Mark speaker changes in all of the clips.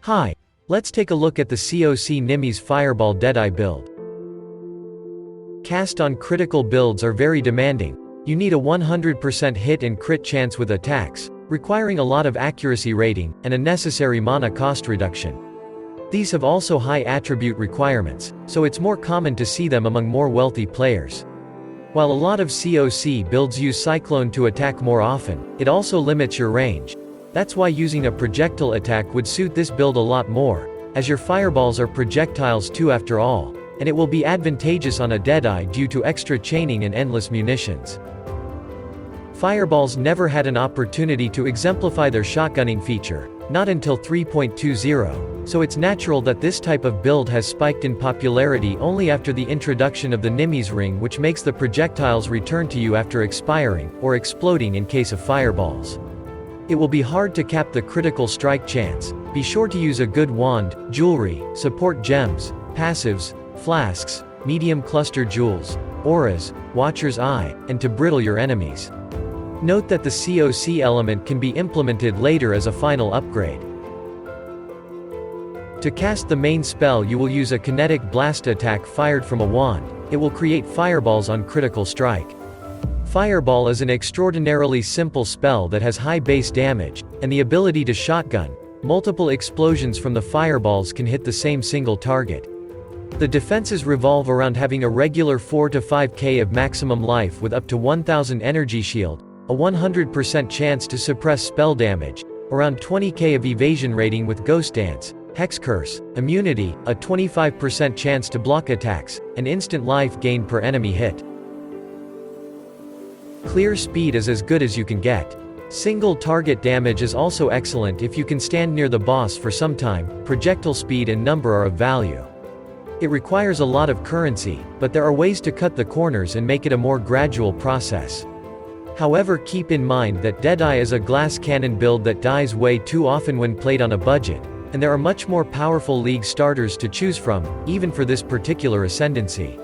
Speaker 1: Hi, let's take a look at the CoC NIMIS Fireball Deadeye build. Cast on critical builds are very demanding. You need a 100% hit and crit chance with attacks, requiring a lot of accuracy rating, and a necessary mana cost reduction. These have also high attribute requirements, so it's more common to see them among more wealthy players. While a lot of CoC builds use Cyclone to attack more often, it also limits your range. That's why using a projectile attack would suit this build a lot more, as your fireballs are projectiles too after all, and it will be advantageous on a Deadeye due to extra chaining and endless munitions. Fireballs never had an opportunity to exemplify their shotgunning feature, not until 3.20, so it's natural that this type of build has spiked in popularity only after the introduction of the NIMIS ring, which makes the projectiles return to you after expiring, or exploding in case of fireballs. It will be hard to cap the critical strike chance. Be sure to use a good wand, jewelry, support gems, passives, flasks, medium cluster jewels, auras, Watcher's Eye, and to brittle your enemies. Note that the CoC element can be implemented later as a final upgrade. To cast the main spell, you will use a kinetic blast attack fired from a wand. It will create fireballs on critical strike. Fireball is an extraordinarily simple spell that has high base damage, and the ability to shotgun. Multiple explosions from the fireballs can hit the same single target. The defenses revolve around having a regular 4 to 5k of maximum life with up to 1000 energy shield, a 100% chance to suppress spell damage, around 20k of evasion rating with Ghost Dance, Hex Curse, immunity, a 25% chance to block attacks, and instant life gain per enemy hit. Clear speed is as good as you can get. Single target damage is also excellent if you can stand near the boss for some time. Projectile speed and number are of value. It requires a lot of currency, but there are ways to cut the corners and make it a more gradual process. However, keep in mind that Deadeye is a glass cannon build that dies way too often when played on a budget, and there are much more powerful league starters to choose from, even for this particular ascendancy.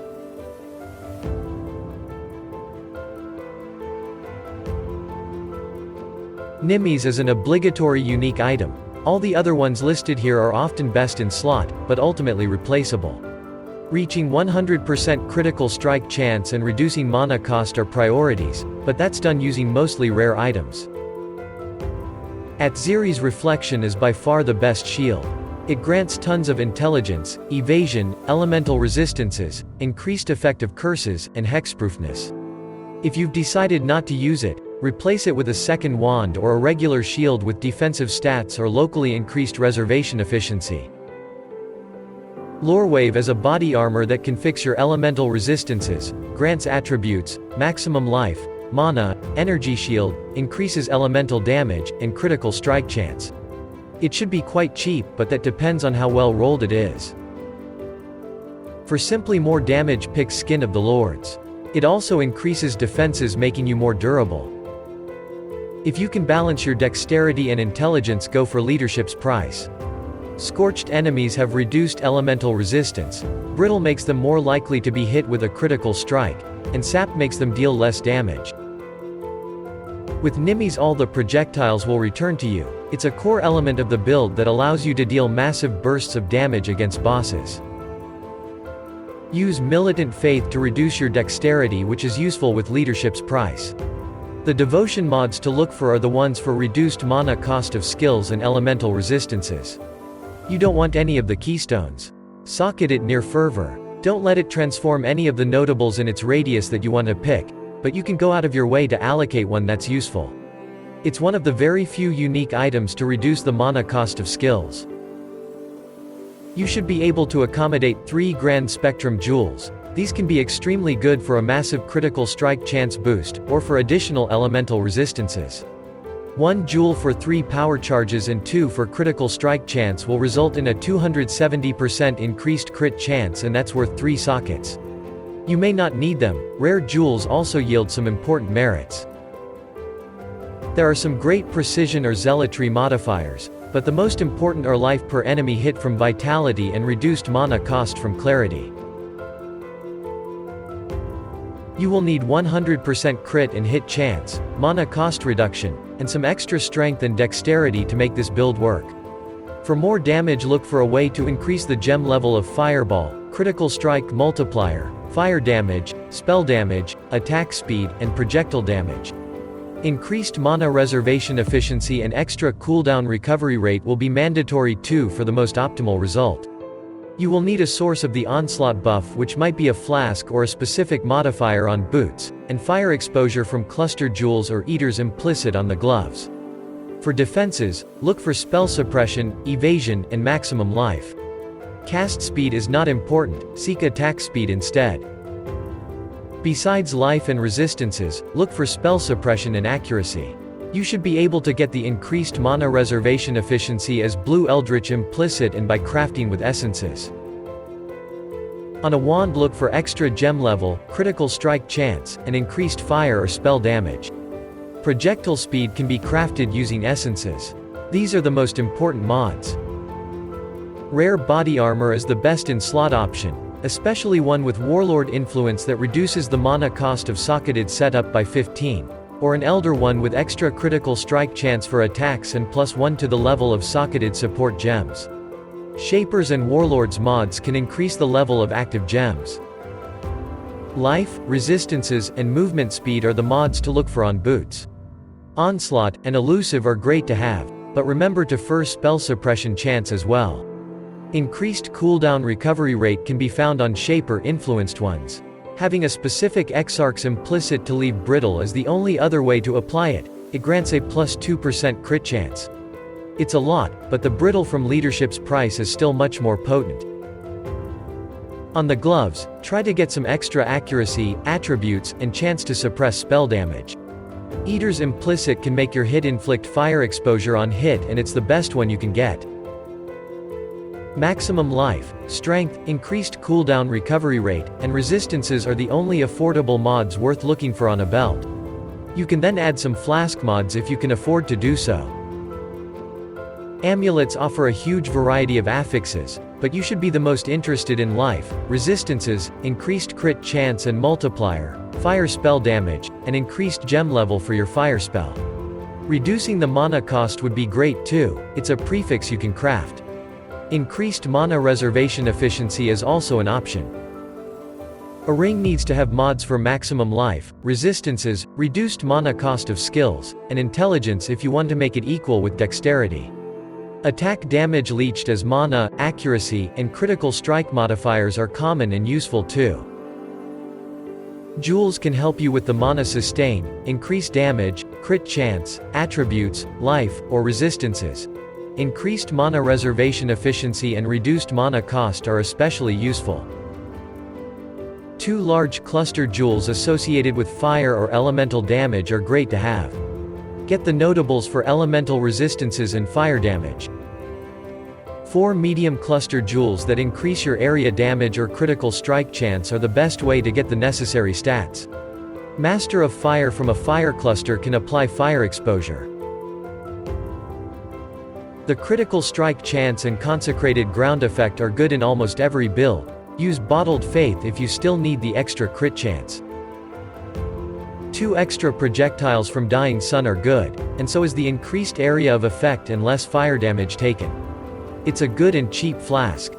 Speaker 1: NIMIS is an obligatory unique item. All the other ones listed here are often best in slot, but ultimately replaceable. Reaching 100% critical strike chance and reducing mana cost are priorities, but that's done using mostly rare items. Atziri's Reflection is by far the best shield. It grants tons of intelligence, evasion, elemental resistances, increased effective curses, and hexproofness. If you've decided not to use it, replace it with a second wand or a regular shield with defensive stats or locally increased reservation efficiency. Lorewave is a body armor that can fix your elemental resistances, grants attributes, maximum life, mana, energy shield, increases elemental damage, and critical strike chance. It should be quite cheap, but that depends on how well rolled it is. For simply more damage, pick Skin of the Lords. It also increases defenses, making you more durable. If you can balance your dexterity and intelligence, go for Leadership's Price. Scorched enemies have reduced elemental resistance, Brittle makes them more likely to be hit with a critical strike, and Sap makes them deal less damage. With NIMIS, all the projectiles will return to you. It's a core element of the build that allows you to deal massive bursts of damage against bosses. Use Militant Faith to reduce your dexterity, which is useful with Leadership's Price. The devotion mods to look for are the ones for reduced mana cost of skills and elemental resistances. You don't want any of the keystones. Socket it near Fervor. Don't let it transform any of the notables in its radius that you want to pick, but you can go out of your way to allocate one that's useful. It's one of the very few unique items to reduce the mana cost of skills. You should be able to accommodate 3 Grand Spectrum jewels. These can be extremely good for a massive critical strike chance boost, or for additional elemental resistances. 1 jewel for 3 power charges and 2 for critical strike chance will result in a 270% increased crit chance, and that's worth 3 sockets. You may not need them. Rare jewels also yield some important merits. There are some great precision or zealotry modifiers, but the most important are life per enemy hit from vitality and reduced mana cost from clarity. You will need 100% crit and hit chance, mana cost reduction, and some extra strength and dexterity to make this build work. For more damage, look for a way to increase the gem level of Fireball, Critical Strike Multiplier, Fire Damage, Spell Damage, Attack Speed, and Projectile Damage. Increased mana reservation efficiency and extra cooldown recovery rate will be mandatory too for the most optimal result. You will need a source of the onslaught buff, which might be a flask or a specific modifier on boots, and fire exposure from clustered jewels or eaters implicit on the gloves. For defenses, look for spell suppression, evasion, and maximum life. Cast speed is not important, seek attack speed instead. Besides life and resistances, look for spell suppression and accuracy. You should be able to get the increased mana reservation efficiency as Blue Eldritch implicit and by crafting with essences. On a wand, look for extra gem level, critical strike chance, and increased fire or spell damage. Projectile speed can be crafted using essences. These are the most important mods. Rare body armor is the best in slot option, especially one with Warlord influence that reduces the mana cost of socketed setup by 15. Or an Elder one with extra critical strike chance for attacks and +1 to the level of socketed support gems. Shapers and Warlords mods can increase the level of active gems. Life, resistances, and movement speed are the mods to look for on boots. Onslaught and Elusive are great to have, but remember to first spell suppression chance as well. Increased cooldown recovery rate can be found on Shaper-influenced ones. Having a specific Exarch's implicit to leave brittle is the only other way to apply it. It grants a +2% crit chance. It's a lot, but the brittle from Leadership's price is still much more potent. On the gloves, try to get some extra accuracy, attributes, and chance to suppress spell damage. Eater's implicit can make your hit inflict fire exposure on hit, and it's the best one you can get. Maximum life, strength, increased cooldown recovery rate, and resistances are the only affordable mods worth looking for on a belt. You can then add some flask mods if you can afford to do so. Amulets offer a huge variety of affixes, but you should be the most interested in life, resistances, increased crit chance and multiplier, fire spell damage, and increased gem level for your fire spell. Reducing the mana cost would be great too, it's a prefix you can craft. Increased mana reservation efficiency is also an option. A ring needs to have mods for maximum life, resistances, reduced mana cost of skills, and intelligence if you want to make it equal with dexterity. Attack damage leached as mana, accuracy, and critical strike modifiers are common and useful too. Jewels can help you with the mana sustain, increase damage, crit chance, attributes, life, or resistances. Increased mana reservation efficiency and reduced mana cost are especially useful. 2 large cluster jewels associated with fire or elemental damage are great to have. Get the notables for elemental resistances and fire damage. 4 medium cluster jewels that increase your area damage or critical strike chance are the best way to get the necessary stats. Master of Fire from a fire cluster can apply fire exposure. The critical strike chance and consecrated ground effect are good in almost every build. Use Bottled Faith if you still need the extra crit chance. 2 extra projectiles from Dying Sun are good, and so is the increased area of effect and less fire damage taken. It's a good and cheap flask.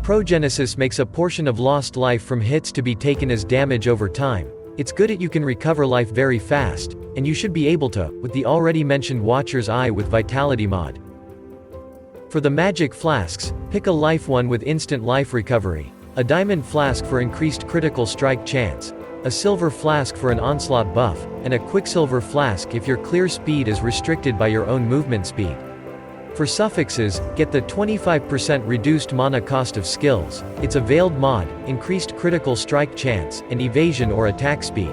Speaker 1: Progenesis makes a portion of lost life from hits to be taken as damage over time. It's good at you can recover life very fast, and you should be able to, with the already mentioned Watcher's Eye with Vitality mod. For the magic flasks, pick a life one with instant life recovery, a diamond flask for increased critical strike chance, a silver flask for an onslaught buff, and a quicksilver flask if your clear speed is restricted by your own movement speed. For suffixes, get the 25% reduced mana cost of skills, it's a veiled mod, increased critical strike chance, and evasion or attack speed.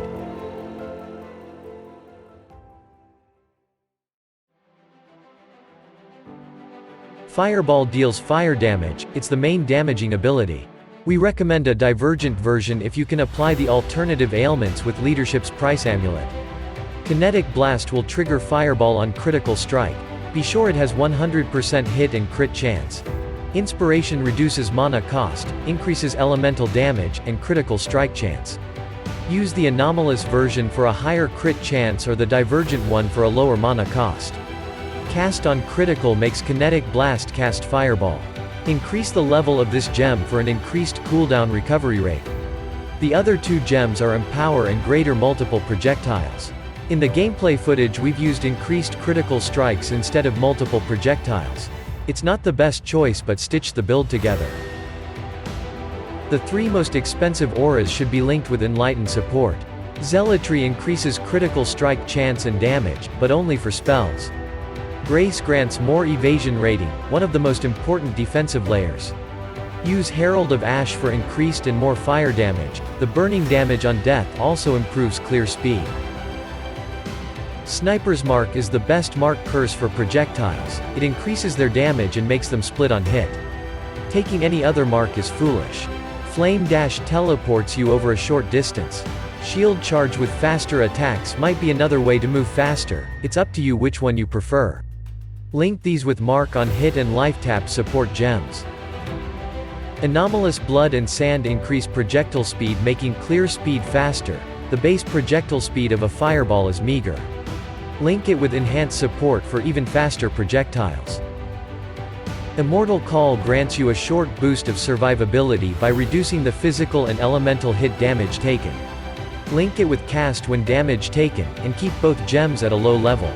Speaker 1: Fireball deals fire damage, it's the main damaging ability. We recommend a divergent version if you can apply the alternative ailments with Leadership's Price Amulet. Kinetic Blast will trigger Fireball on critical strike. Be sure it has 100% hit and crit chance. Inspiration reduces mana cost, increases elemental damage, and critical strike chance. Use the anomalous version for a higher crit chance or the divergent one for a lower mana cost. Cast on critical makes kinetic blast cast fireball. Increase the level of this gem for an increased cooldown recovery rate. The other two gems are Empower and Greater Multiple Projectiles. In the gameplay footage we've used increased critical strikes instead of multiple projectiles. It's not the best choice but stitch the build together. The three most expensive auras should be linked with Enlightened support. Zealotry increases critical strike chance and damage, but only for spells. Grace grants more evasion rating, one of the most important defensive layers. Use Herald of Ash for increased and more fire damage. The burning damage on death also improves clear speed. Sniper's Mark is the best mark curse for projectiles. It increases their damage and makes them split on hit. Taking any other mark is foolish. Flame Dash teleports you over a short distance. Shield Charge with faster attacks might be another way to move faster. It's up to you which one you prefer. Link these with Mark on hit and life tap support gems. Anomalous Blood and Sand increase projectile speed, making clear speed faster. The base projectile speed of a fireball is meager. Link it with enhanced support for even faster projectiles. Immortal Call grants you a short boost of survivability by reducing the physical and elemental hit damage taken. Link it with Cast when damage taken, and keep both gems at a low level.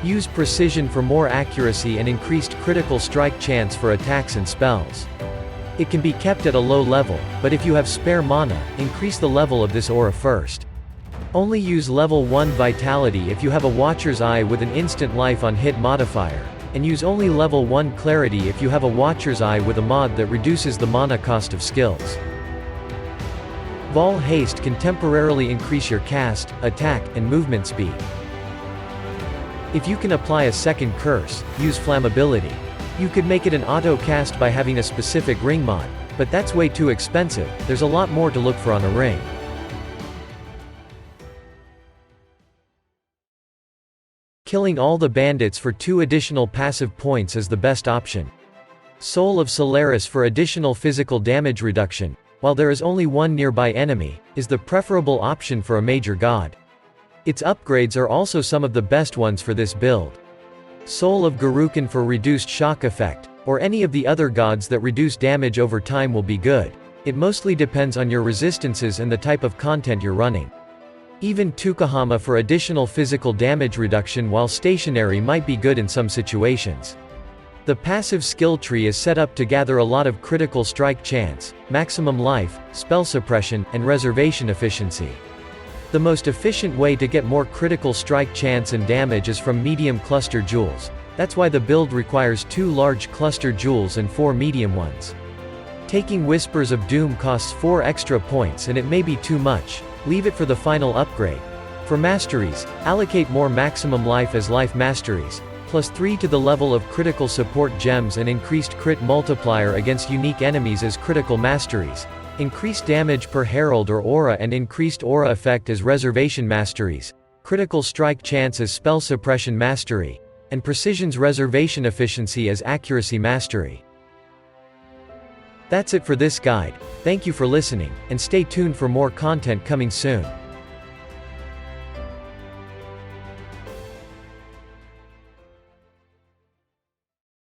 Speaker 1: Use Precision for more accuracy and increased critical strike chance for attacks and spells. It can be kept at a low level, but if you have spare mana, increase the level of this aura first. Only use level 1 Vitality if you have a Watcher's Eye with an instant life on hit modifier, and use only level 1 Clarity if you have a Watcher's Eye with a mod that reduces the mana cost of skills. Vol Haste can temporarily increase your cast, attack, and movement speed. If you can apply a second curse, use Flammability. You could make it an auto cast by having a specific ring mod, but that's way too expensive. There's a lot more to look for on a ring. Killing all the bandits for 2 additional passive points is the best option. Soul of Solaris for additional physical damage reduction, while there is only one nearby enemy, is the preferable option for a major god. Its upgrades are also some of the best ones for this build. Soul of Garukin for reduced shock effect, or any of the other gods that reduce damage over time will be good. It mostly depends on your resistances and the type of content you're running. Even Tukahama for additional physical damage reduction while stationary might be good in some situations. The passive skill tree is set up to gather a lot of critical strike chance, maximum life, spell suppression, and reservation efficiency. The most efficient way to get more critical strike chance and damage is from medium cluster jewels. That's why the build requires 2 large cluster jewels and 4 medium ones. Taking Whispers of Doom costs 4 extra points and it may be too much. Leave it for the final upgrade. For masteries, allocate more maximum life as life masteries, plus 3 to the level of critical support gems and increased crit multiplier against unique enemies as critical masteries. Increased damage per herald or aura and increased aura effect as reservation masteries. Critical strike chance as spell suppression mastery. And precision's reservation efficiency as accuracy mastery. That's it for this guide. Thank you for listening, and stay tuned for more content coming soon.